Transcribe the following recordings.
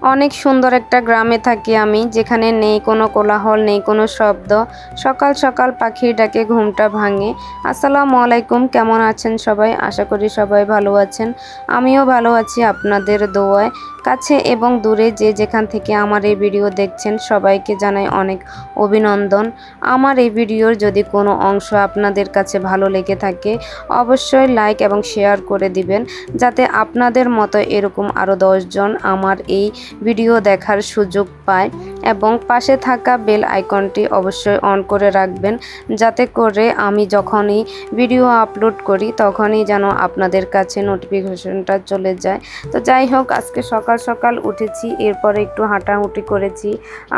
অনেক সুন্দর একটা গ্রামে থাকি আমি, যেখানে নেই কোনো কোলাহল, নেই কোনো শব্দ। সকাল সকাল পাখির ডাকে ঘুমটা ভাঙে। আসসালামু আলাইকুম, কেমন আছেন সবাই? আশা করি সবাই ভালো আছেন। আমিও ভালো আছি আপনাদের দোয়ায়। কাছে এবং দূরে যে যেখান থেকে আমার এই ভিডিও দেখছেন সবাইকে জানাই অনেক অভিনন্দন। আমার এই ভিডিওর যদি কোনো অংশ আপনাদের কাছে ভালো লেগে থাকে অবশ্যই লাইক এবং শেয়ার করে দিবেন, যাতে আপনাদের মতো এরকম আরও 10 জন আমার এই ভিডিও দেখার সুযোগ পায়। এবং পাশে থাকা বেল আইকনটি অবশ্যই অন করে রাখবেন, যাতে করে আমি যখনই ভিডিও আপলোড করি তখনই যেন আপনাদের কাছে নোটিফিকেশনটা চলে যায়। তো যাই হোক, আজকে সকাল সকাল উঠেছি, এরপরে একটু হাঁটাহুটি করেছি।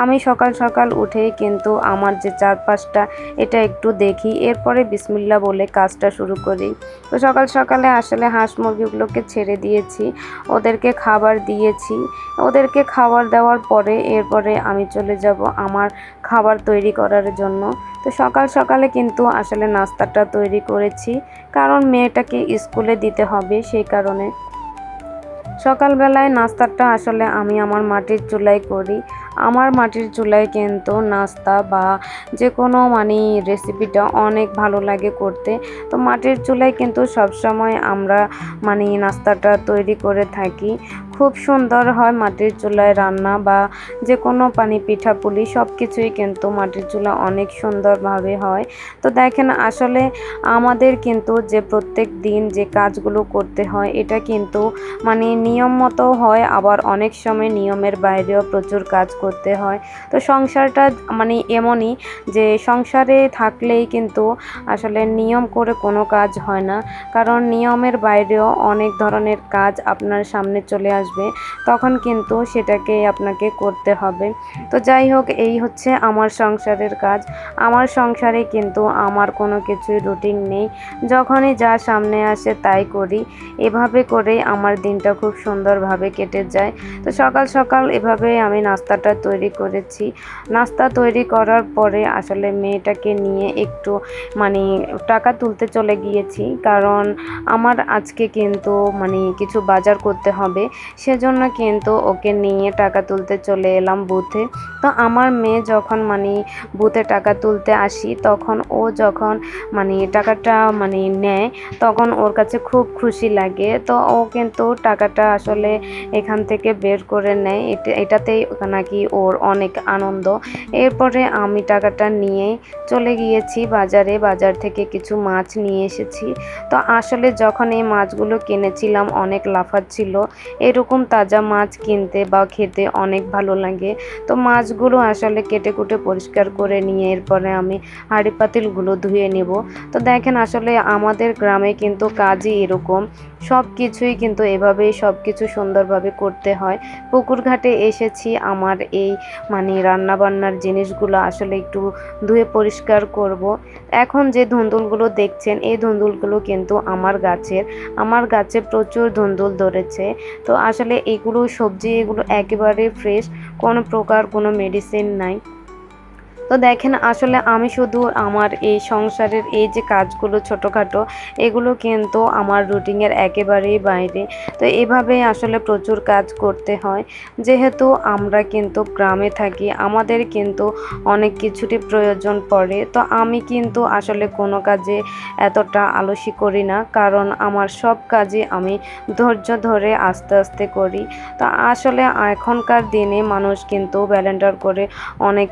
আমি সকাল সকাল উঠে কিন্তু আমার যে চারপাশটা এটা একটু দেখি, এরপরে বিসমিল্লাহ বলে কাজটা শুরু করি। তো সকাল সকালে আসলে হাঁস মুরগিগুলোকে ছেড়ে দিয়েছি, ওদেরকে খাবার দিয়েছি। ওদেরকে খাবার দেওয়ার পরে এরপরে আমি চলে যাব আমার খাবার তৈরি করার জন্য। তো সকাল সকালে কিন্তু আসলে নাস্তাটা তৈরি করেছি, কারণ মেয়েটাকে স্কুলে দিতে হবে, সেই কারণে সকালবেলায় নাস্তাটা আসলে আমি আমার মাটির চুলায় করি। আমার মাটির চুলায় কিন্তু নাস্তা বা যে কোনো রেসিপিটা অনেক ভালো লাগে করতে। তো মাটির চুলায় কিন্তু সবসময় আমরা নাস্তাটা তৈরি করে থাকি। খুব সুন্দর হয় মাটির চুলায় রান্না, বা যে কোনো পিঠাপুলি সব কিছুই কিন্তু মাটির চুলা অনেক সুন্দরভাবে হয়। তো দেখেন, আসলে আমাদের কিন্তু যে প্রত্যেক দিন যে কাজগুলো করতে হয় এটা কিন্তু নিয়ম মতো হয়, আবার অনেক সময় নিয়মের বাইরেও প্রচুর কাজ করতে হয়। তো সংসারটা এমনই যে সংসারে থাকলেই কিন্তু আসলে নিয়ম করে কোনো কাজ হয় না, কারণ নিয়মের বাইরেও অনেক ধরনের কাজ আপনার সামনে চলে আসবে, তখন কিন্তু সেটাকে আপনাকে করতে হবে। তো যাই হোক, এই হচ্ছে আমার সংসারের কাজ। আমার সংসারে কিন্তু আমার কোনো কিছুই রুটিন নেই, যখনই যা সামনে আসে তাই করি। এভাবে করেই আমার দিনটা খুব সুন্দরভাবে কেটে যায়। তো সকাল সকাল এভাবে আমি নাস্তাটা তৈরি করেছি। নাস্তা তৈরি করার পরে আসলে মেয়েটাকে নিয়ে একটু টাকা তুলতে চলে গিয়েছি, কারণ আমার আজকে কিন্তু কিছু বাজার করতে হবে, সেজন্য কিন্তু ওকে নিয়ে টাকা তুলতে চলে এলাম বুথে। তো আমার মেয়ে যখন বুথে টাকা তুলতে আসি, তখন ও যখন টাকাটা নেয়, তখন ওর কাছে খুব খুশি লাগে। তো ও কিন্তু টাকাটা আসলে এখান থেকে বের করে নেয়, এটাতেই নাকি ওর অনেক আনন্দ। এরপরে আমি টাকাটা নিয়ে চলে গিয়েছি বাজারে, বাজার থেকে কিছু মাছ নিয়ে এসেছি। তো আসলে যখন এই মাছগুলো কিনেছিলাম অনেক লাফাচ্ছিল, এরকম তাজা মাছ কিনতে বা খেতে অনেক ভালো লাগে। তো মাছগুলো আসলে কেটে কুটে পরিষ্কার করে নিয়ে এরপরে আমি হাঁড়ি পাতিলগুলো ধুয়ে নেব। তো দেখেন, আসলে আমাদের গ্রামে কিন্তু কাজই এরকম, সব কিছুই কিন্তু এভাবেই সব কিছু সুন্দরভাবে করতে হয়। পুকুর ঘাটে এসেছি, আমার এই রান্নাবান্নার জিনিসগুলো আসলে একটু ধুয়ে পরিষ্কার করব। এখন যে ধুন্দুলগুলো দেখছেন, এই ধুন্দুলগুলো কিন্তু আমার গাছে প্রচুর ধুন্দুল ধরেছে। তো আসলে এগুলো সবজি, এগুলো একেবারে ফ্রেশ, কোনো প্রকার কোনো মেডিসিন নাই। তো দেখেন, আসলে আমি শুধু আমার এই সংসারের এই যে কাজগুলো ছোটোখাটো, এগুলো কিন্তু আমার রুটিনের একেবারেই বাইরে। তো এভাবে আসলে প্রচুর কাজ করতে হয়, যেহেতু আমরা কিন্তু গ্রামে থাকি, আমাদের কিন্তু অনেক কিছুরই প্রয়োজন পড়ে। তো আমি কিন্তু আসলে কোনো কাজে এতটা আলসি করি না, কারণ আমার সব কাজে আমি ধৈর্য ধরে আস্তে আস্তে করি। তো আসলে এখনকার দিনে মানুষ কিন্তু ব্লেন্ডার করে অনেক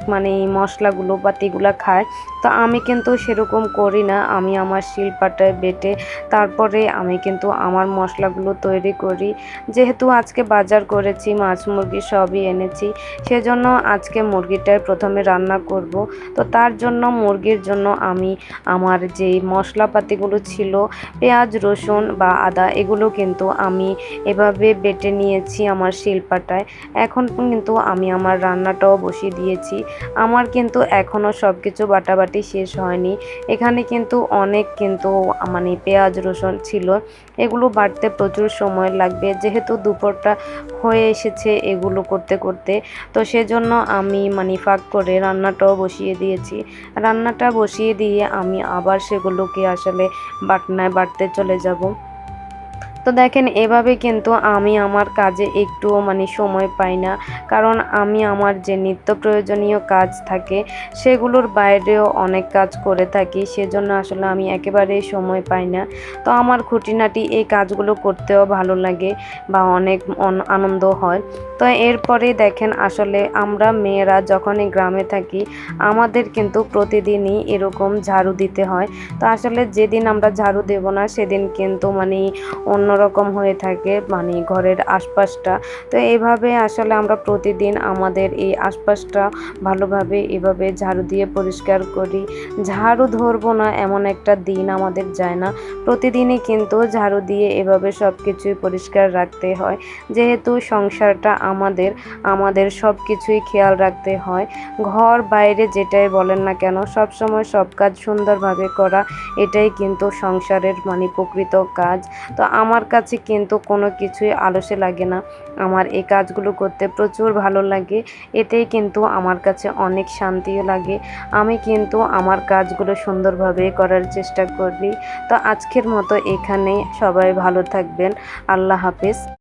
মশলাগুলো পাতিগুলো খায়। তো আমি কিন্তু সেরকম করি না, আমি আমার শিলপাটায় বেটে তারপরে আমি কিন্তু আমার মশলাগুলো তৈরি করি। যেহেতু আজকে বাজার করেছি, মাছ মুরগি সবই এনেছি, সেজন্য আজকে মুরগিটাই প্রথমে রান্না করব। তো তার জন্য মুরগির জন্য আমি আমার যেই মশলাপাতিগুলো ছিল, পেঁয়াজ রসুন বা আদা, এগুলো কিন্তু আমি এভাবে বেটে নিয়েছি আমার শিলপাটায়। এখন কিন্তু আমি আমার রান্নাটাও বসিয়ে দিয়েছি। আমার কিন্তু এখনও সব কিছু বাটাবাটি শেষ হয়নি। এখানে কিন্তু অনেক পেঁয়াজ রসুন ছিল, এগুলো বাটতে প্রচুর সময় লাগবে, যেহেতু দুপুরটা হয়ে এসেছে এগুলো করতে করতে। তো সেজন্য আমি ফাঁক করে রান্নাটাও বসিয়ে দিয়েছি। রান্নাটা বসিয়ে দিয়ে আমি আবার সেগুলোকে আসলে বাটনায় বাটতে চলে যাব। তো তো দেখেন এভাবে কিন্তু আমি আমার কাজে একটুও মানে সময় পাই না, কারণ আমি আমার যে নিত্য প্রয়োজনীয় কাজ থাকে সেগুলোর বাইরেও অনেক কাজ করে থাকি, সেজন্য আসলে আমি একেবারেই সময় পাই না। তো আমার খুঁটিনাটি এই কাজগুলো করতেও ভালো লাগে বা অনেক আনন্দ হয়। তো এরপরে দেখেন আসলে আমরা মেয়েরা যখনই গ্রামে থাকি আমাদের কিন্তু প্রতিদিনই এরকম ঝাড়ু দিতে হয়। তো আসলে যেদিন আমরা ঝাড়ু দেব না সেদিন কিন্তু মানে অন্যরকম হয়ে থাকে মানে ঘরের আশপাশটা। তো এইভাবে আসলে আমরা প্রতিদিন আমাদের এই আশপাশটা ভালোভাবে এভাবে ঝাড়ু দিয়ে পরিষ্কার করি। ঝাড়ু ধরবো না এমন একটা দিন আমাদের যায় না, প্রতিদিনই কিন্তু ঝাড়ু দিয়ে এভাবে সব কিছুই পরিষ্কার রাখতে হয়, যেহেতু সংসারটা আমাদের সব কিছুই খেয়াল রাখতে হয়। ঘর বাইরে যেটাই বলেন না কেন সবসময় সব কাজ সুন্দরভাবে করা, এটাই কিন্তু সংসারের মানে প্রকৃত কাজ। তো আমার কাছে কিন্তু কোনো কিছুই আলসে লাগে না, আমার এই কাজগুলো করতে প্রচুর ভালো লাগে, এতেই কিন্তু আমার কাছে অনেক শান্তিও লাগে। আমি কিন্তু আমার কাজগুলো সুন্দরভাবে করার চেষ্টা করি। তো আজকের মতো এখানেই, সবাই ভালো থাকবেন। আল্লাহ হাফেজ।